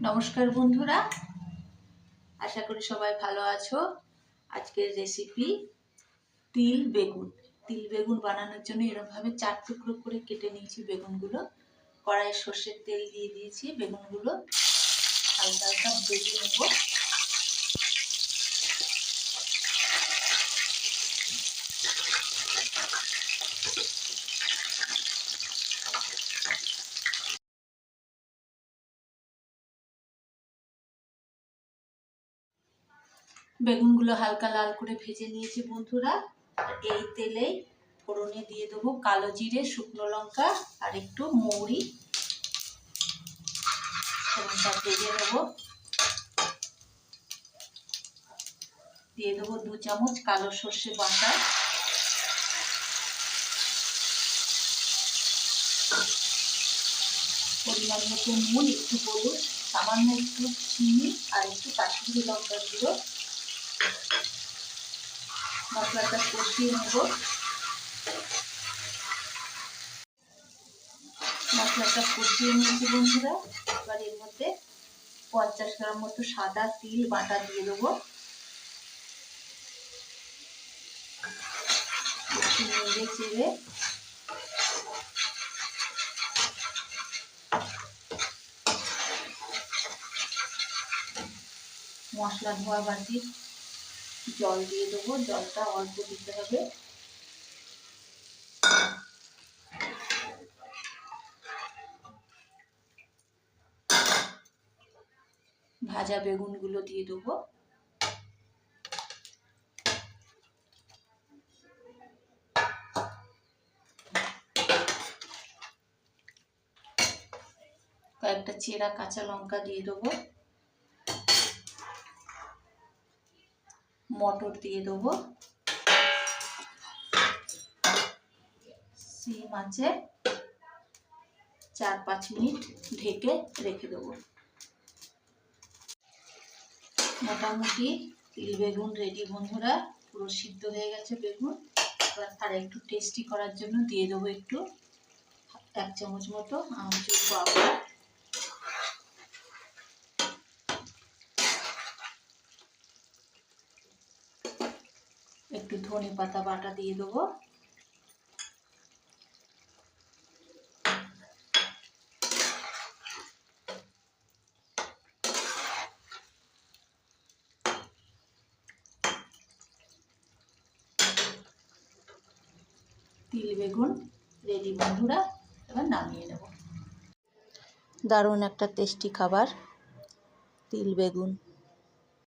নমস্কার বন্ধুরা, আশা করি সবাই ভালো আছো। আজকের রেসিপি তিল বেগুন বানানোর জন্য এরকমভাবে 4 টুকরো করে কেটে নিয়েছি বেগুনগুলো। কড়াইয়ে সর্ষের তেল দিয়ে দিয়েছি। বেগুনগুলো হালকা হালকা ভেজে নেব। বেগুনগুলো হালকা লাল করে ভেজে নিয়েছি বন্ধুরা। এই তেলেই ফোড়নে দিয়ে দেবো কালো জিরে, শুকনো লঙ্কা আর একটু মৌরি। ফোড়নটা ভেজে নেব। দিয়ে দেবো 2 চামচ কালো সর্ষে বাটা, পরিমাণ মতো নুন, একটু হলুদ, সামান্য একটু চিনি আর একটু কাশ্মীরি লঙ্কার গুঁড়ো। মশলাটা কষিয়ে নেব। মশলাটা কষিয়ে নিয়েছি বন্ধুরা। এবার এর মধ্যে 50 গ্রাম মতো সাদা তিল বাটা দিয়ে দেবো। একটু নেড়ে চেড়ে মশলা ধোয়া বাটির জল দিয়ে দেবো। জলটা অল্প দিতে হবে। ভাজা বেগুনগুলো দিয়ে দেবো। কয়েকটা চেরা কাঁচা লঙ্কা দিয়ে দেবো। মটর দিয়ে দেবো। সিম আছে। 4-5 মিনিট ঢেকে রেখে দেবো। মোটামুটি তিল বেগুন রেডি বন্ধুরা। পুরো সিদ্ধ হয়ে গেছে বেগুন। এবার আর একটু টেস্টি করার জন্য দিয়ে দেবো একটু 1 চামচ মতো আমচুর পাউডার। একটু ধনে পাতা বাটা দিয়ে দেবো। তিল বেগুন রেডি বন্ধুরা। এবার নামিয়ে নেব। দারুণ একটা টেস্টি খাবার তিল বেগুন।